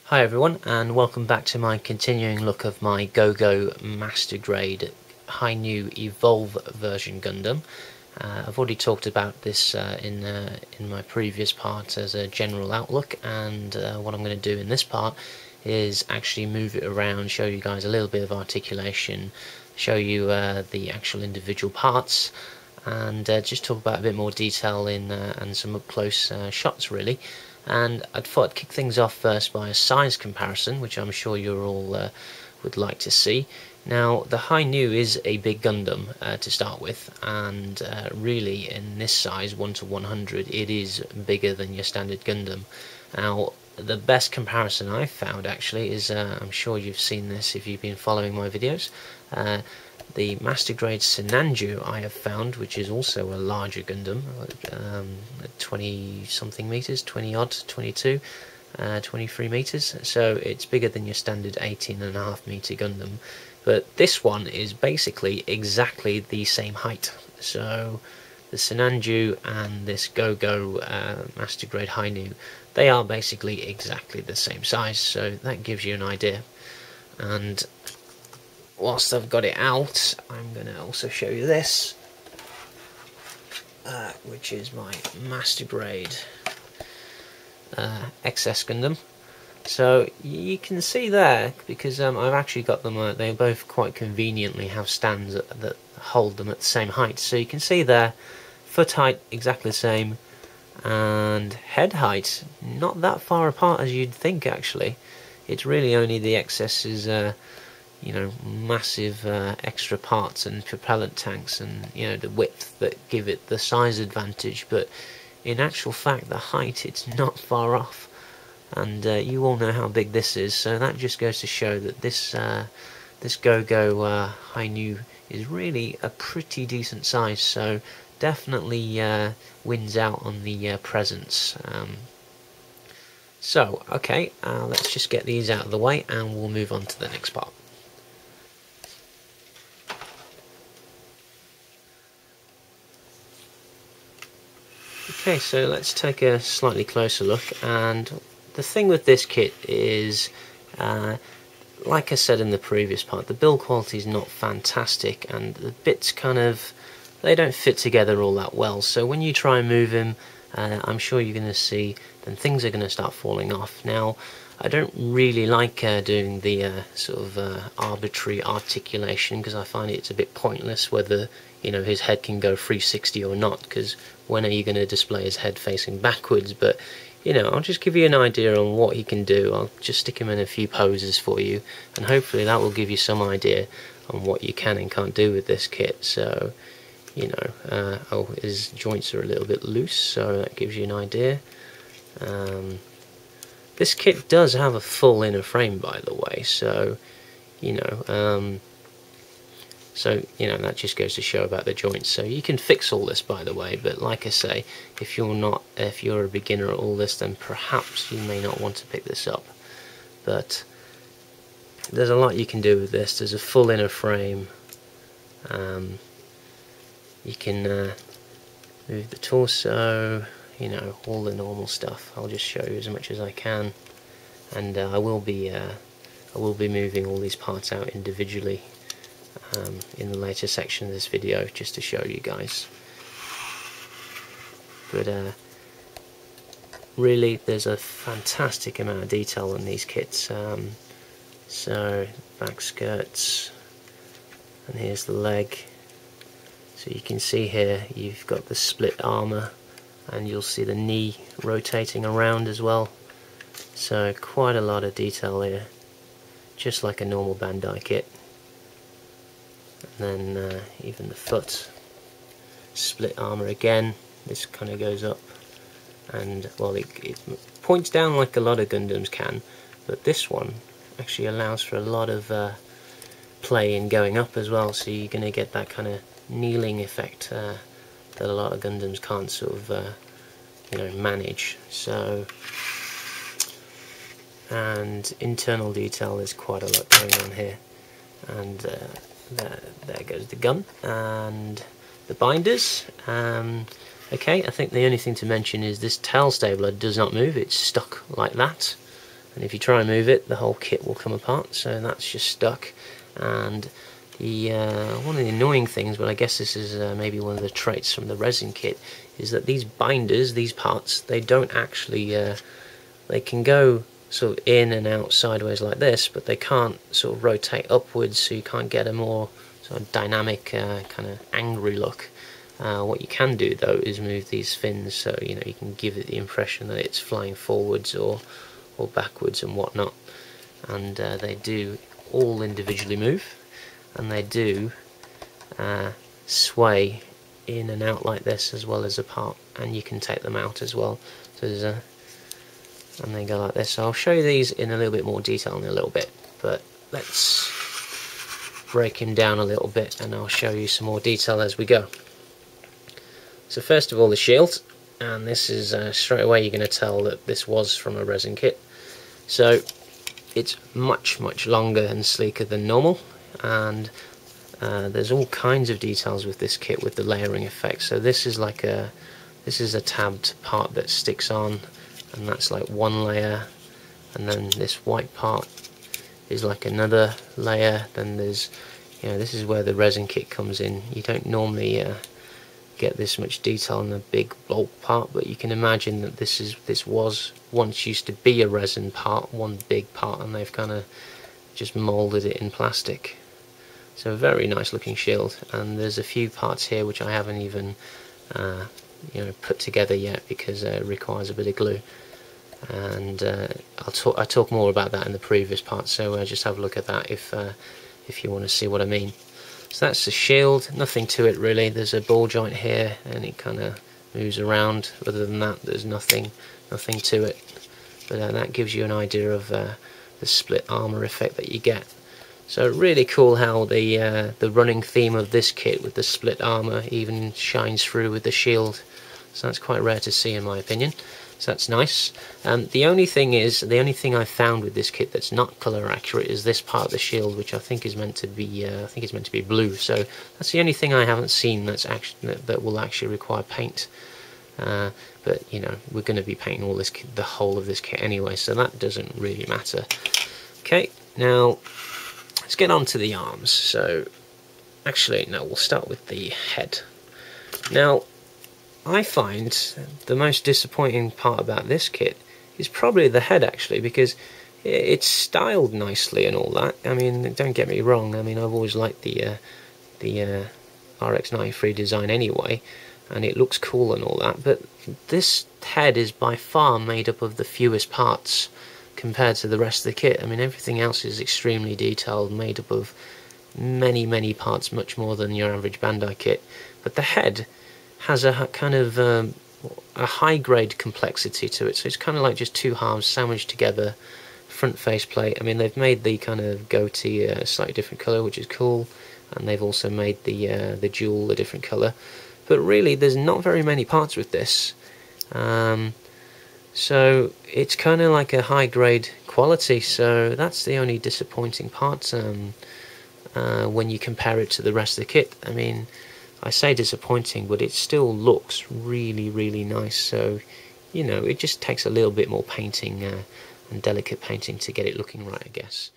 Hi everyone, and welcome back to my continuing look of my GoGo Master Grade High New Evolve version Gundam. I've already talked about this in my previous part as a general outlook, and what I'm going to do in this part is actually move it around, show you guys a little bit of articulation, show you the actual individual parts, and just talk about a bit more detail in and some up close shots really. And I thought I'd kick things off first by a size comparison, which I'm sure you all would like to see. Now, the High New is a big Gundam to start with, and really in this size, 1:100, it is bigger than your standard Gundam. Now, the best comparison I've found actually is, I'm sure you've seen this if you've been following my videos, the Master Grade Sinanju I have found, which is also a larger Gundam, 20 something meters, 20 odd, 22, 23 meters, so it's bigger than your standard 18.5 meter Gundam. But this one is basically exactly the same height. So the Sinanju and this GoGo Master Grade High New, they are basically exactly the same size, so that gives you an idea. And whilst I've got it out, I'm going to also show you this, which is my Master Grade XS Gundam. So you can see there, because I've actually got them, they both quite conveniently have stands that hold them at the same height. So you can see there, foot height exactly the same, and head height not that far apart as you'd think actually. It's really only the XS's massive extra parts and propellant tanks and the width that give it the size advantage, but in actual fact the height, it's not far off, and you all know how big this is, so that just goes to show that this this GoGo High New is really a pretty decent size, so definitely wins out on the presence. So okay, let's just get these out of the way and we'll move on to the next part. Okay, so let's take a slightly closer look, and the thing with this kit is, like I said in the previous part, the build quality is not fantastic, and the bits they don't fit together all that well, so when you try and move them, I'm sure you're going to see, then things are going to start falling off. Now, I don't really like doing the sort of arbitrary articulation, because I find it's a bit pointless whether his head can go 360 or not, because when are you going to display his head facing backwards? But I'll just give you an idea on what he can do. I'll just stick him in a few poses for you, and hopefully that will give you some idea on what you can and can't do with this kit. So oh, his joints are a little bit loose, so that gives you an idea. This kit does have a full inner frame, by the way, so that just goes to show about the joints. So you can fix all this, by the way, but like I say, if you're a beginner at all this, then perhaps you may not want to pick this up. But there's a lot you can do with this. There's a full inner frame. You can move the torso, all the normal stuff. I'll just show you as much as I can, and I will be moving all these parts out individually in the later section of this video, just to show you guys. But really, there's a fantastic amount of detail in these kits. So back skirts, and here's the leg. So you can see here you've got the split armour, and you'll see the knee rotating around as well. So quite a lot of detail here, just like a normal Bandai kit. And then even the foot, split armour again. This kind of goes up, and well, it points down like a lot of Gundams can, but this one actually allows for a lot of play in going up as well, so you're going to get that kind of kneeling effect that a lot of Gundams can't sort of manage. So, and internal detail, there's quite a lot going on here, and there goes the gun and the binders. Okay, I think the only thing to mention is this tail stabler does not move, it's stuck like that. and if you try and move it, the whole kit will come apart. So that's just stuck. And the one of the annoying things, but I guess this is maybe one of the traits from the resin kit, is that these binders, these parts, they don't actually they can go sort of in and out sideways like this, but they can't sort of rotate upwards, so you can't get a more sort of dynamic kind of angry look. What you can do though is move these fins, so you know you can give it the impression that it's flying forwards or backwards and whatnot. And they do all individually move, and they do sway in and out like this as well as apart, and you can take them out as well. So there's a, and they go like this. So I'll show you these in a little bit more detail in a little bit, but let's break him down a little bit and I'll show you some more detail as we go. So first of all, the shield, and this is straight away you're going to tell that this was from a resin kit. So it's much longer and sleeker than normal, and there's all kinds of details with this kit with the layering effect. So this is like a tabbed part that sticks on, and that's like one layer, and then this white part is like another layer. Then there's, you know, this is where the resin kit comes in. You don't normally get this much detail on the big bulk part, but you can imagine that this was once used to be a resin part, one big part, and they've kind of just molded it in plastic. So a very nice looking shield, and there's a few parts here which I haven't even you know, put together yet because it requires a bit of glue, and I talk more about that in the previous part, so just have a look at that if you want to see what I mean. So that's the shield, nothing to it really. There's a ball joint here and it kind of moves around. Other than that, there's nothing to it, but that gives you an idea of the split armor effect that you get. So really cool how the running theme of this kit with the split armor even shines through with the shield. So that's quite rare to see in my opinion. So that's nice. The only thing I found with this kit that's not color accurate is this part of the shield, which I think is meant to be blue. So that's the only thing I haven't seen that will actually require paint. But you know, we're going to be painting all this the whole of this kit anyway, so that doesn't really matter. Okay, now let's get on to the arms. So actually, no, we'll start with the head. Now, I find the most disappointing part about this kit is probably the head, actually, because it's styled nicely and all that. I mean, don't get me wrong, I mean, I've always liked the RX-93 design anyway, and it looks cool and all that, but this head is by far made up of the fewest parts compared to the rest of the kit. I mean, everything else is extremely detailed, made up of many parts, much more than your average Bandai kit, but the head has a kind of a high-grade complexity to it, so it's kind of like just two halves sandwiched together. Front face plate, I mean, they've made the kind of goatee a slightly different colour, which is cool, and they've also made the jewel a different colour, but really there's not very many parts with this, so it's kind of like a high-grade quality. So that's the only disappointing part when you compare it to the rest of the kit. I mean, I say disappointing, but it still looks really nice. So, you know, it just takes a little bit more painting and delicate painting to get it looking right, I guess.